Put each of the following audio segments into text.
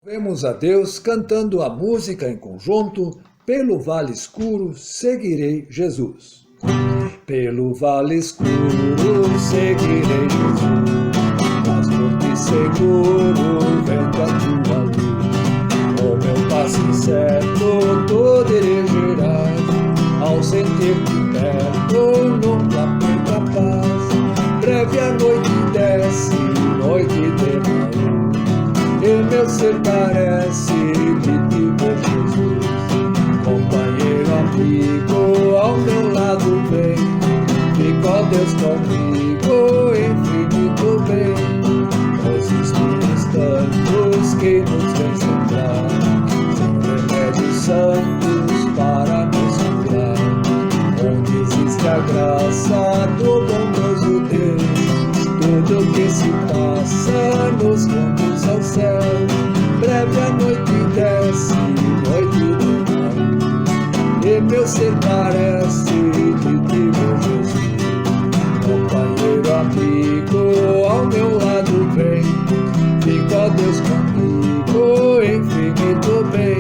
Louvemos a Deus cantando a música em conjunto. Pelo vale escuro seguirei Jesus. Pelo vale escuro seguirei Jesus, mas por ti seguro vendo a tua luz. O meu passo incerto tu dirigiras, ao sentir-te perto nunca perca a paz. Breve a noite desce, noite de luz, e meu ser carece de ti, meu Jesus. Companheiro, amigo, ao meu lado vem, fica, ó Deus, comigo, infinito bem. Pois espinhos tantos que nos vem sembrar, são remédios santos para nos curar. Onde existe a graça do bondoso Deus, tudo que se passa nos conduz ao céu. Breve a noite desce, noite de luz, e meu ser carece de ti, meu Jesus. Companheiro, amigo, ao meu lado vem, fica, ó Deus, comigo, infinito bem.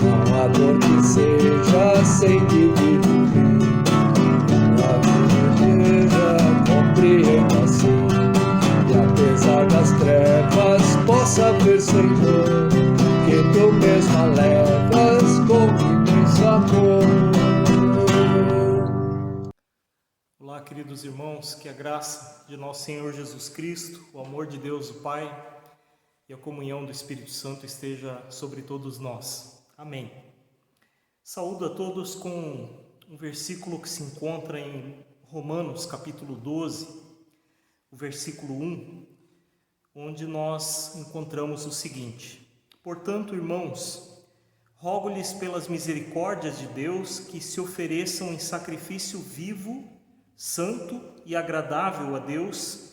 Não há dor que seja sem divino fim, não há dor compreenda assim, e apesar das trevas possa ver, Senhor, que tu mesma levas comigo em seu amor. Olá, queridos irmãos, que a graça de nosso Senhor Jesus Cristo, o amor de Deus o Pai e a comunhão do Espírito Santo esteja sobre todos nós. Amém. Saúdo a todos com um versículo que se encontra em Romanos capítulo 12, o versículo 1, onde nós encontramos o seguinte: Portanto, irmãos, rogo-lhes pelas misericórdias de Deus que se ofereçam em sacrifício vivo, santo e agradável a Deus.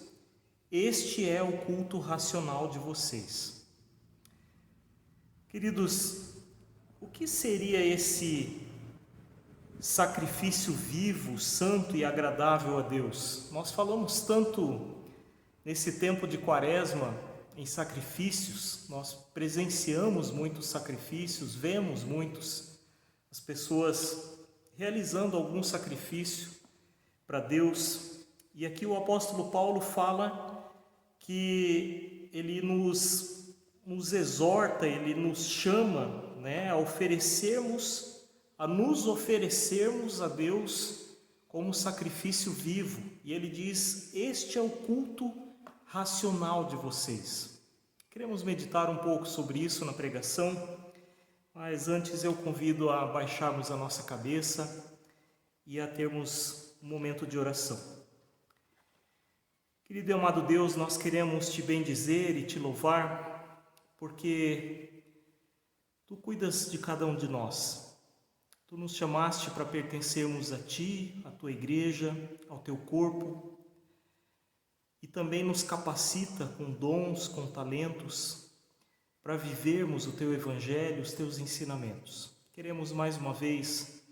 Este é o culto racional de vocês. Queridos, o que seria esse sacrifício vivo, santo e agradável a Deus? Nós falamos tanto nesse tempo de Quaresma em sacrifícios, nós presenciamos muitos sacrifícios, vemos as pessoas realizando algum sacrifício para Deus. E aqui o apóstolo Paulo fala que ele nos exorta, ele nos chama, a nos oferecermos a Deus como sacrifício vivo. E ele diz: este é o culto racional de vocês. Queremos meditar um pouco sobre isso na pregação, mas antes eu convido a baixarmos a nossa cabeça e a termos um momento de oração. Querido e amado Deus, nós queremos te bendizer e te louvar, porque tu cuidas de cada um de nós. Tu nos chamaste para pertencermos a ti, à tua igreja, ao teu corpo, e também nos capacita com dons, com talentos, para vivermos o teu evangelho, os teus ensinamentos. Queremos mais uma vez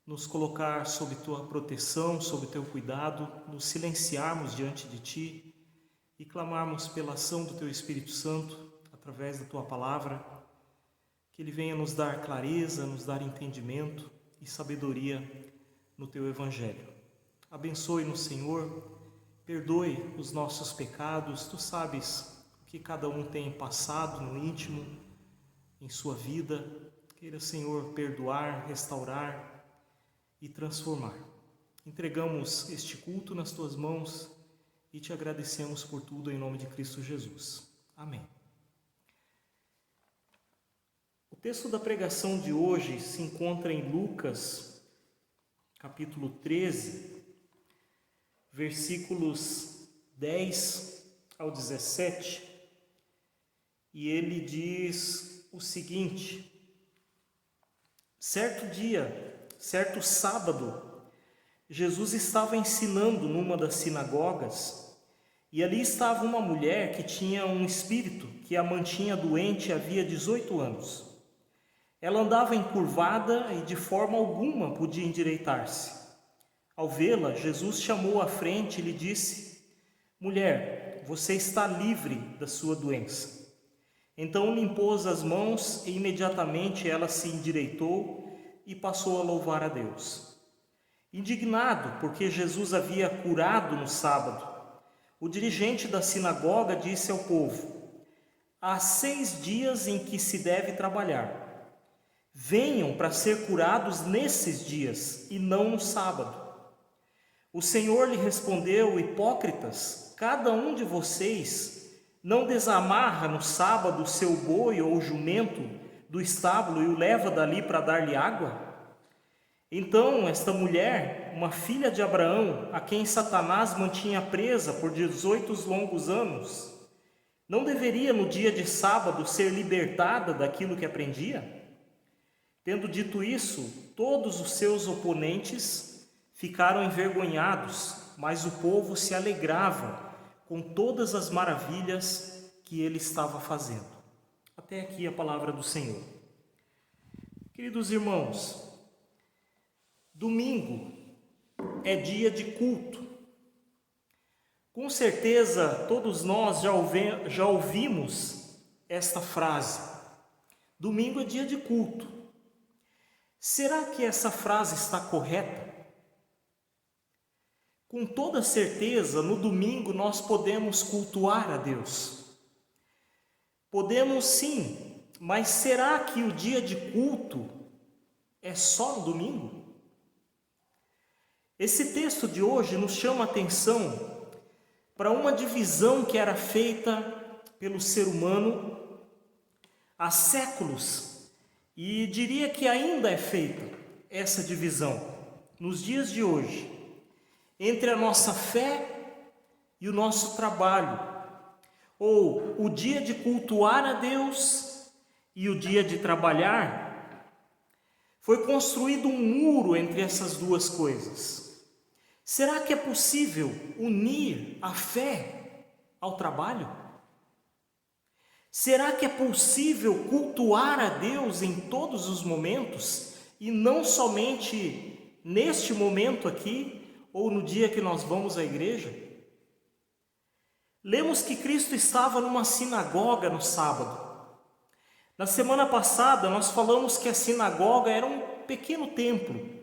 nos colocar sob tua proteção, sob teu cuidado, nos silenciarmos diante de ti e clamarmos pela ação do teu Espírito Santo através da tua palavra, que ele venha nos dar clareza, nos dar entendimento e sabedoria no teu evangelho. Abençoe-nos, Senhor, perdoe os nossos pecados. Tu sabes o que cada um tem passado no íntimo, em sua vida. Queira, Senhor, perdoar, restaurar e transformar. Entregamos este culto nas tuas mãos e te agradecemos por tudo em nome de Cristo Jesus. Amém. O texto da pregação de hoje se encontra em Lucas, capítulo 13, versículos 10 ao 17, e ele diz o seguinte: certo sábado, Jesus estava ensinando numa das sinagogas, e ali estava uma mulher que tinha um espírito que a mantinha doente havia 18 anos. Ela andava encurvada e de forma alguma podia endireitar-se. Ao vê-la, Jesus chamou à frente e lhe disse: Mulher, você está livre da sua doença. Então lhe impôs as mãos e imediatamente ela se endireitou e passou a louvar a Deus. Indignado porque Jesus havia curado no sábado, o dirigente da sinagoga disse ao povo: há 6 dias em que se deve trabalhar. Venham para ser curados nesses dias e não no sábado. O Senhor lhe respondeu: hipócritas, cada um de vocês não desamarra no sábado o seu boi ou o jumento do estábulo e o leva dali para dar-lhe água? Então esta mulher, uma filha de Abraão, a quem Satanás mantinha presa por 18 longos anos, não deveria no dia de sábado ser libertada daquilo que aprendia? Tendo dito isso, todos os seus oponentes ficaram envergonhados, mas o povo se alegrava com todas as maravilhas que ele estava fazendo. Até aqui a palavra do Senhor. Queridos irmãos, domingo é dia de culto. Com certeza todos nós já ouvimos esta frase: domingo é dia de culto. Será que essa frase está correta? Com toda certeza, no domingo nós podemos cultuar a Deus. Podemos sim, mas será que o dia de culto é só no domingo? Esse texto de hoje nos chama a atenção para uma divisão que era feita pelo ser humano há séculos, e diria que ainda é feita essa divisão nos dias de hoje, entre a nossa fé e o nosso trabalho, ou o dia de cultuar a Deus e o dia de trabalhar. Foi construído um muro entre essas duas coisas. Será que é possível unir a fé ao trabalho? Será que é possível cultuar a Deus em todos os momentos e não somente neste momento aqui, ou no dia que nós vamos à igreja? Lemos que Cristo estava numa sinagoga no sábado. Na semana passada nós falamos que a sinagoga era um pequeno templo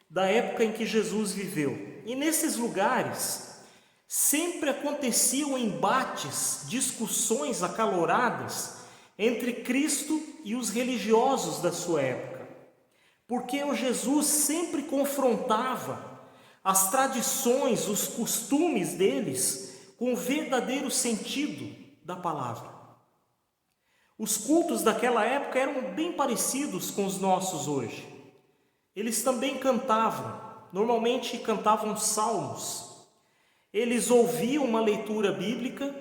da época em que Jesus viveu. E nesses lugares sempre aconteciam embates, discussões acaloradas entre Cristo e os religiosos da sua época, porque o Jesus sempre confrontava as tradições, os costumes deles com o verdadeiro sentido da palavra. Os cultos daquela época eram bem parecidos com os nossos hoje. Eles também cantavam, normalmente cantavam salmos. Eles ouviam uma leitura bíblica,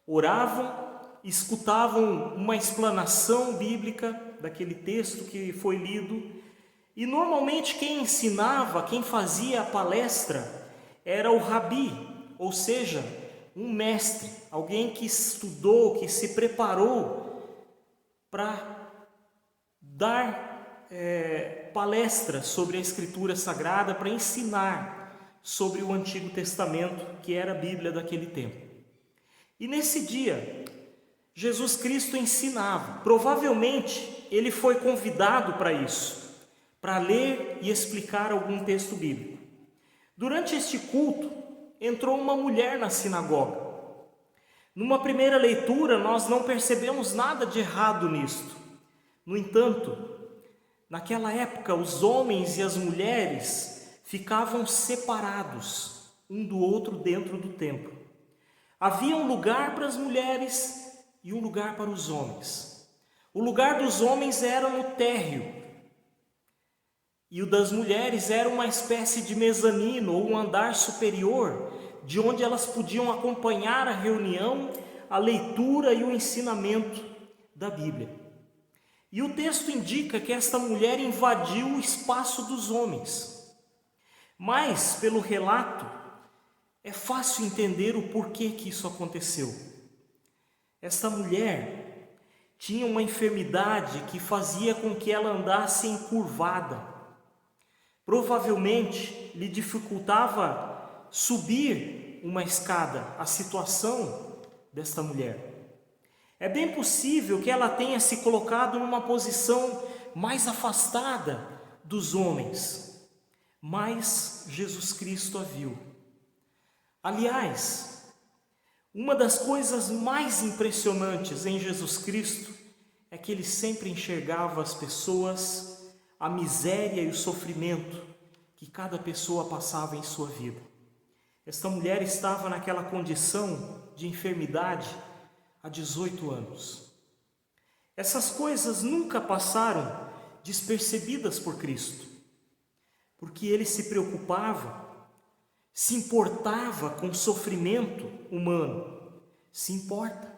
oravam, escutavam uma explanação bíblica daquele texto que foi lido. E normalmente quem ensinava, quem fazia a palestra, era o rabi, ou seja, um mestre, alguém que estudou, que se preparou para dar palestra sobre a Escritura Sagrada, para ensinar sobre o Antigo Testamento, que era a Bíblia daquele tempo. E nesse dia, Jesus Cristo ensinava. Provavelmente ele foi convidado para isso, para ler e explicar algum texto bíblico. Durante este culto, entrou uma mulher na sinagoga. Numa primeira leitura, nós não percebemos nada de errado nisto. No entanto, naquela época, os homens e as mulheres ficavam separados um do outro dentro do templo. Havia um lugar para as mulheres e um lugar para os homens. O lugar dos homens era no térreo, e o das mulheres era uma espécie de mezanino ou um andar superior, de onde elas podiam acompanhar a reunião, a leitura e o ensinamento da Bíblia. E o texto indica que esta mulher invadiu o espaço dos homens. Mas, pelo relato, é fácil entender o porquê que isso aconteceu. Esta mulher tinha uma enfermidade que fazia com que ela andasse encurvada. Provavelmente lhe dificultava subir uma escada, a situação desta mulher. É bem possível que ela tenha se colocado numa posição mais afastada dos homens, mas Jesus Cristo a viu. Aliás, uma das coisas mais impressionantes em Jesus Cristo é que ele sempre enxergava as pessoas, a miséria e o sofrimento que cada pessoa passava em sua vida. Esta mulher estava naquela condição de enfermidade há 18 anos. Essas coisas nunca passaram despercebidas por Cristo, porque ele se preocupava, se importava com o sofrimento humano, se importa.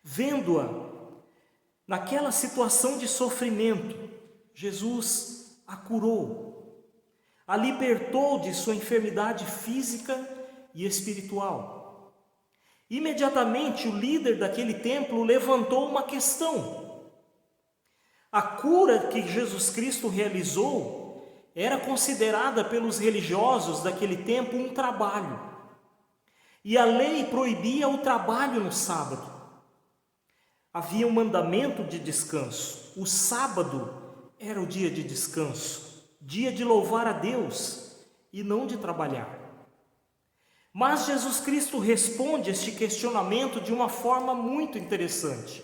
Vendo-a naquela situação de sofrimento, Jesus a curou, a libertou de sua enfermidade física e espiritual. Imediatamente o líder daquele templo levantou uma questão. A cura que Jesus Cristo realizou era considerada pelos religiosos daquele tempo um trabalho. E a lei proibia o trabalho no sábado. Havia um mandamento de descanso. O sábado era o dia de descanso, dia de louvar a Deus e não de trabalhar. Mas Jesus Cristo responde este questionamento de uma forma muito interessante.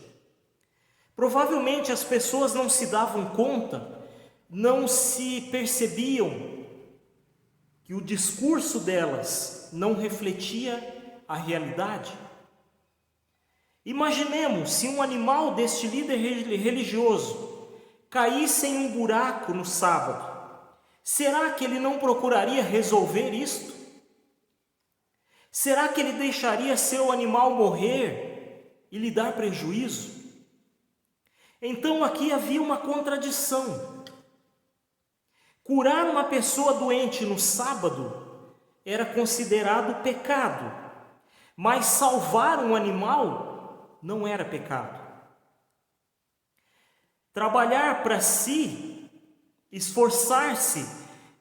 Provavelmente as pessoas não se davam conta, não se percebiam que o discurso delas não refletia a realidade. Imaginemos se um animal deste líder religioso caísse em um buraco no sábado. Será que ele não procuraria resolver isto? Será que ele deixaria seu animal morrer e lhe dar prejuízo? Então aqui havia uma contradição. Curar uma pessoa doente no sábado era considerado pecado, mas salvar um animal não era pecado. Trabalhar para si, esforçar-se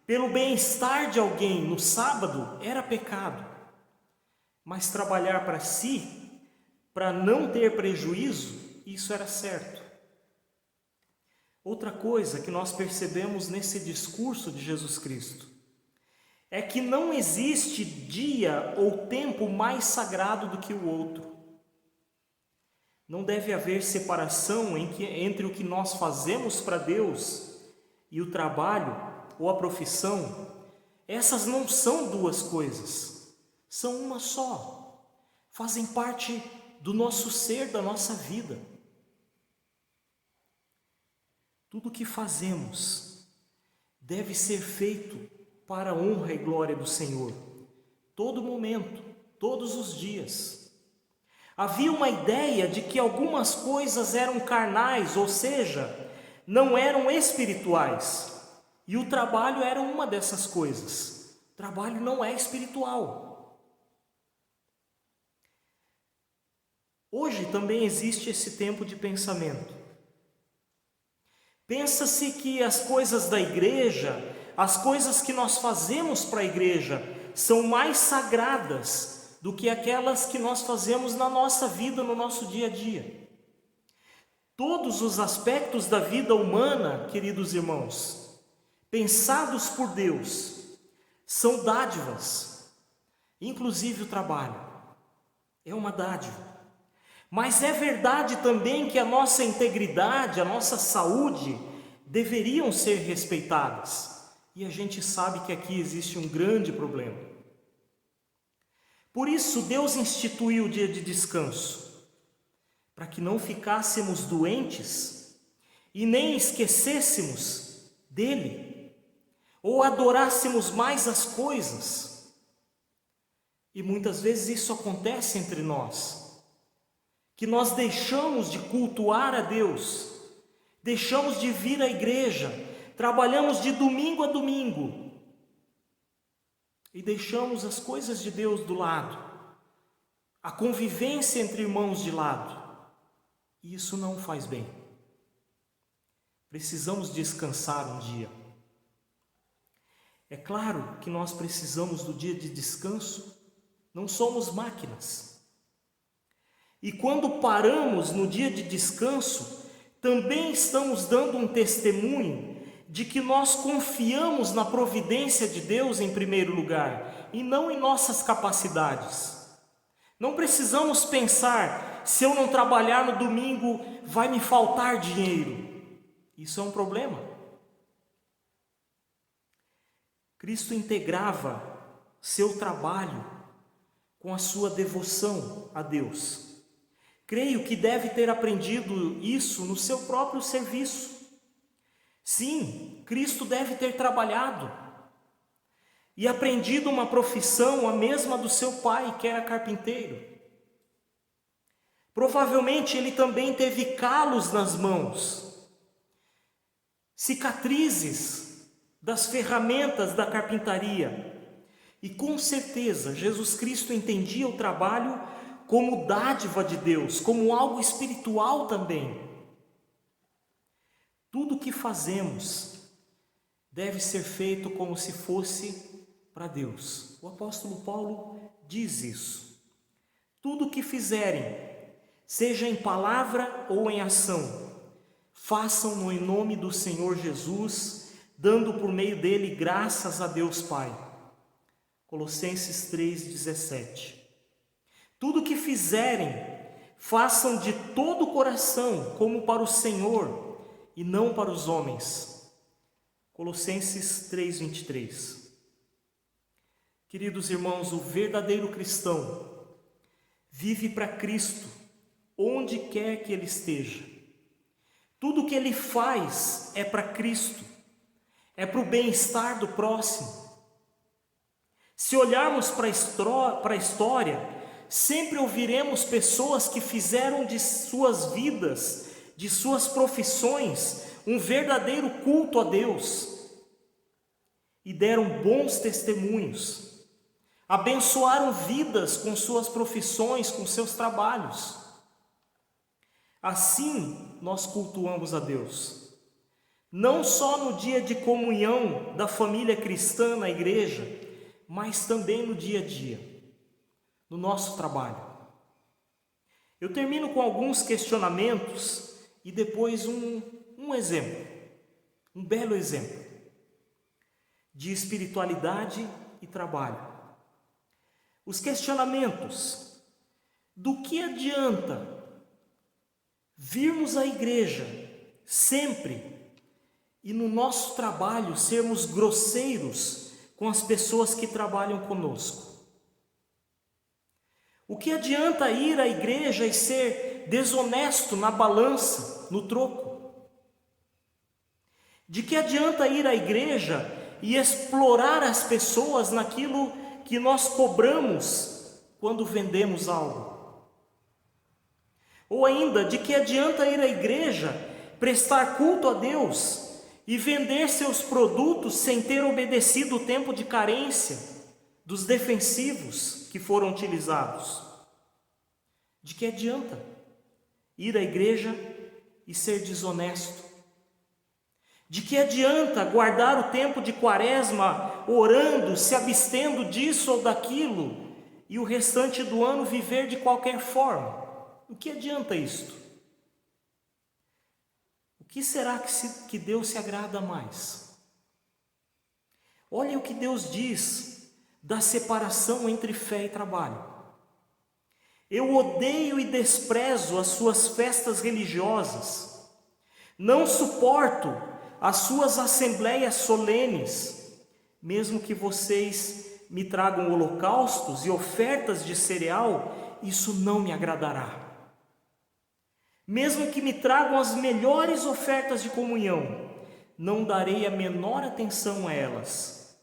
pelo bem-estar de alguém no sábado era pecado, mas trabalhar para si, para não ter prejuízo, isso era certo. Outra coisa que nós percebemos nesse discurso de Jesus Cristo é que não existe dia ou tempo mais sagrado do que o outro. Não deve haver separação entre o que nós fazemos para Deus e o trabalho ou a profissão. Essas não são duas coisas, são uma só. Fazem parte do nosso ser, da nossa vida. Tudo o que fazemos deve ser feito para a honra e glória do Senhor, todo momento, todos os dias. Havia uma ideia de que algumas coisas eram carnais, ou seja, não eram espirituais, e o trabalho era uma dessas coisas. O trabalho não é espiritual. Hoje também existe esse tempo de pensamento. Pensa-se que as coisas da igreja, as coisas que nós fazemos para a igreja, são mais sagradas do que aquelas que nós fazemos na nossa vida, no nosso dia a dia. Todos os aspectos da vida humana, queridos irmãos, pensados por Deus, são dádivas, inclusive o trabalho, é uma dádiva. Mas é verdade também que a nossa integridade, a nossa saúde deveriam ser respeitadas. E a gente sabe que aqui existe um grande problema. Por isso Deus instituiu o dia de descanso, para que não ficássemos doentes e nem esquecêssemos dele, ou adorássemos mais as coisas. E muitas vezes isso acontece entre nós, que nós deixamos de cultuar a Deus, deixamos de vir à igreja, trabalhamos de domingo a domingo e deixamos as coisas de Deus do lado, a convivência entre irmãos de lado, e isso não faz bem. Precisamos descansar um dia. É claro que nós precisamos do dia de descanso, não somos máquinas. E quando paramos no dia de descanso, também estamos dando um testemunho de que nós confiamos na providência de Deus em primeiro lugar, e não em nossas capacidades. Não precisamos pensar, se eu não trabalhar no domingo, vai me faltar dinheiro. Isso é um problema. Cristo integrava seu trabalho com a sua devoção a Deus. Creio que deve ter aprendido isso no seu próprio serviço. Sim, Cristo deve ter trabalhado e aprendido uma profissão, a mesma do seu pai, que era carpinteiro. Provavelmente ele também teve calos nas mãos, cicatrizes das ferramentas da carpintaria. E com certeza Jesus Cristo entendia o trabalho como dádiva de Deus, como algo espiritual também. Tudo o que fazemos deve ser feito como se fosse para Deus. O apóstolo Paulo diz isso. Tudo o que fizerem, seja em palavra ou em ação, façam-no em nome do Senhor Jesus, dando por meio dele graças a Deus Pai. Colossenses 3,17. Tudo o que fizerem, façam de todo o coração, como para o Senhor, e não para os homens. Colossenses 3:23. Queridos irmãos, o verdadeiro cristão vive para Cristo, onde quer que ele esteja. Tudo que ele faz é para Cristo, é para o bem-estar do próximo. Se olharmos para a história, sempre ouviremos pessoas que fizeram de suas vidas, de suas profissões, um verdadeiro culto a Deus e deram bons testemunhos, abençoaram vidas com suas profissões, com seus trabalhos. Assim nós cultuamos a Deus, não só no dia de comunhão da família cristã na igreja, mas também no dia a dia, no nosso trabalho. Eu termino com alguns questionamentos e depois um exemplo, um belo exemplo de espiritualidade e trabalho. Os questionamentos: do que adianta virmos à igreja sempre e no nosso trabalho sermos grosseiros com as pessoas que trabalham conosco? O que adianta ir à igreja e ser desonesto na balança, no troco? De que adianta ir à igreja e explorar as pessoas naquilo que nós cobramos quando vendemos algo? Ou ainda, de que adianta ir à igreja, prestar culto a Deus e vender seus produtos sem ter obedecido o tempo de carência dos defensivos que foram utilizados? De que adianta ir à igreja e ser desonesto? De que adianta guardar o tempo de quaresma orando, se abstendo disso ou daquilo, e o restante do ano viver de qualquer forma? O que adianta isto? O que será que Deus se agrada mais? Olha o que Deus diz da separação entre fé e trabalho. Eu odeio e desprezo as suas festas religiosas, não suporto as suas assembleias solenes, mesmo que vocês me tragam holocaustos e ofertas de cereal, isso não me agradará. Mesmo que me tragam as melhores ofertas de comunhão, não darei a menor atenção a elas.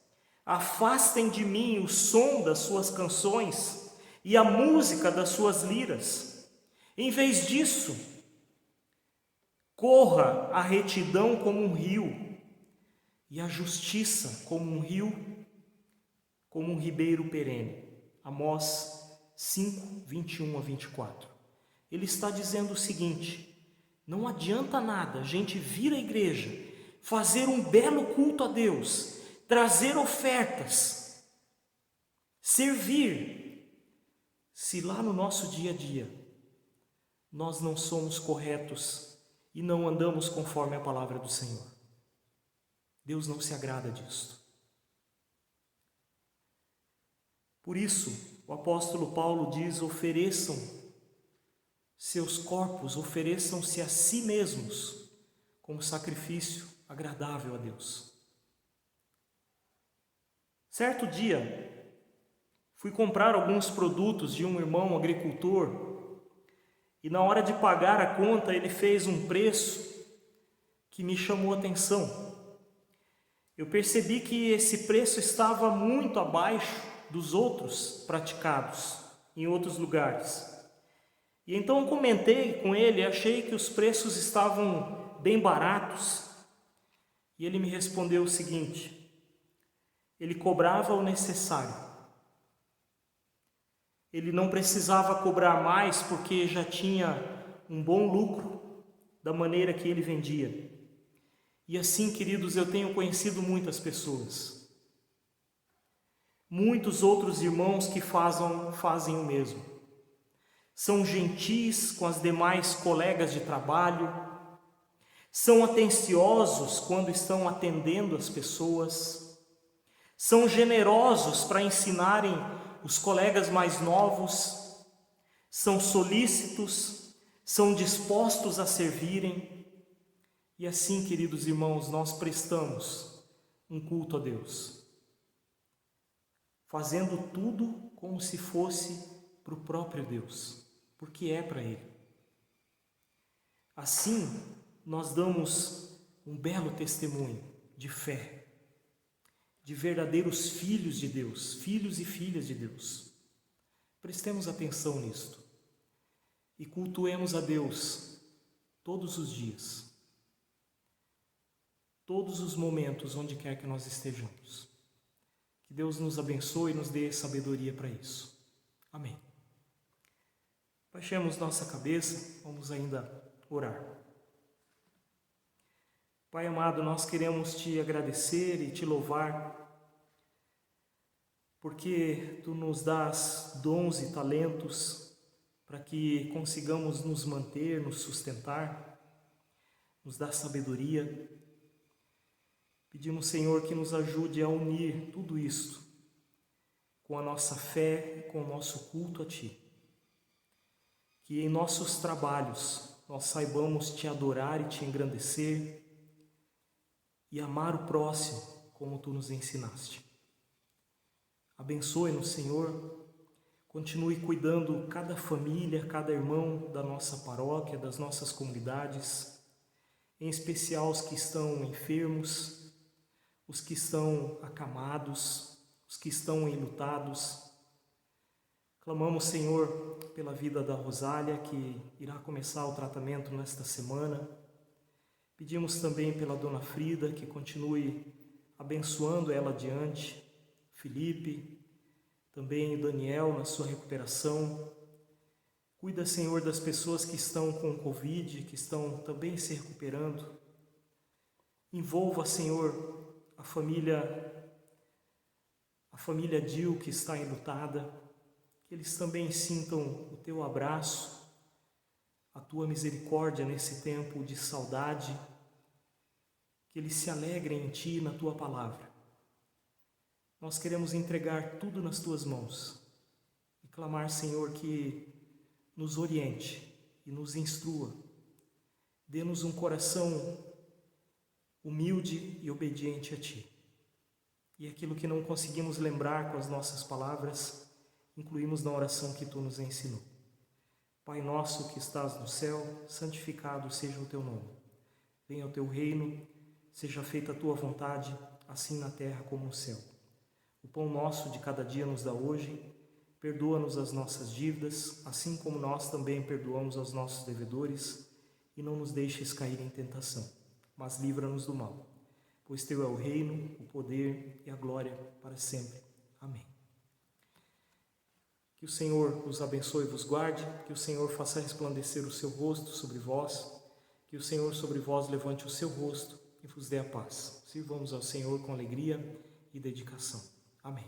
Afastem de mim o som das suas canções e a música das suas liras. Em vez disso, corra a retidão como um rio, e a justiça como um rio, como um ribeiro perene. Amós 5, 21 a 24. Ele está dizendo o seguinte: não adianta nada a gente vir à igreja, fazer um belo culto a Deus, trazer ofertas, servir, se lá no nosso dia a dia nós não somos corretos e não andamos conforme a palavra do Senhor. Deus não se agrada disso. Por isso, o apóstolo Paulo diz: ofereçam seus corpos, ofereçam-se a si mesmos como sacrifício agradável a Deus. Certo dia, fui comprar alguns produtos de um irmão agricultor e na hora de pagar a conta ele fez um preço que me chamou a atenção. Eu percebi que esse preço estava muito abaixo dos outros praticados em outros lugares. E então eu comentei com ele, achei que os preços estavam bem baratos. E ele me respondeu o seguinte: ele cobrava o necessário. Ele não precisava cobrar mais porque já tinha um bom lucro da maneira que ele vendia. E assim, queridos, eu tenho conhecido muitas pessoas. Muitos outros irmãos que fazem o mesmo. São gentis com as demais colegas de trabalho, são atenciosos quando estão atendendo as pessoas, são generosos para ensinarem os colegas mais novos, são solícitos, são dispostos a servirem. E assim, queridos irmãos, nós prestamos um culto a Deus, fazendo tudo como se fosse para o próprio Deus, porque é para Ele. Assim, nós damos um belo testemunho de fé, de verdadeiros filhos de Deus, filhos e filhas de Deus. Prestemos atenção nisto e cultuemos a Deus todos os dias, todos os momentos, onde quer que nós estejamos. Que Deus nos abençoe e nos dê sabedoria para isso. Amém. Baixemos nossa cabeça, vamos ainda orar. Pai amado, nós queremos Te agradecer e Te louvar, porque Tu nos dás dons e talentos para que consigamos nos manter, nos sustentar, nos dá sabedoria. Pedimos, Senhor, que nos ajude a unir tudo isto com a nossa fé e com o nosso culto a Ti. Que em nossos trabalhos nós saibamos Te adorar e Te engrandecer e amar o próximo como Tu nos ensinaste. Abençoe-nos, Senhor, continue cuidando cada família, cada irmão da nossa paróquia, das nossas comunidades, em especial os que estão enfermos, os que estão acamados, os que estão enlutados. Clamamos, Senhor, pela vida da Rosália, que irá começar o tratamento nesta semana. Pedimos também pela Dona Frida, que continue abençoando ela adiante, Felipe, também o Daniel na sua recuperação. Cuida, Senhor, das pessoas que estão com Covid, que estão também se recuperando. Envolva, Senhor, a família Dil, que está enlutada, que eles também sintam o Teu abraço, a Tua misericórdia nesse tempo de saudade, que eles se alegrem em Ti e na Tua palavra. Nós queremos entregar tudo nas Tuas mãos e clamar, Senhor, que nos oriente e nos instrua. Dê-nos um coração humilde e obediente a Ti. E aquilo que não conseguimos lembrar com as nossas palavras, incluímos na oração que Tu nos ensinou. Pai nosso que estás no céu, santificado seja o Teu nome. Venha o Teu reino, seja feita a Tua vontade, assim na terra como no céu. O pão nosso de cada dia nos dá hoje, perdoa-nos as nossas dívidas, assim como nós também perdoamos aos nossos devedores, e não nos deixes cair em tentação, mas livra-nos do mal. Pois Teu é o reino, o poder e a glória para sempre. Amém. Que o Senhor os abençoe e vos guarde, que o Senhor faça resplandecer o seu rosto sobre vós, que o Senhor sobre vós levante o seu rosto e vos dê a paz. Sirvamos ao Senhor com alegria e dedicação. Amém.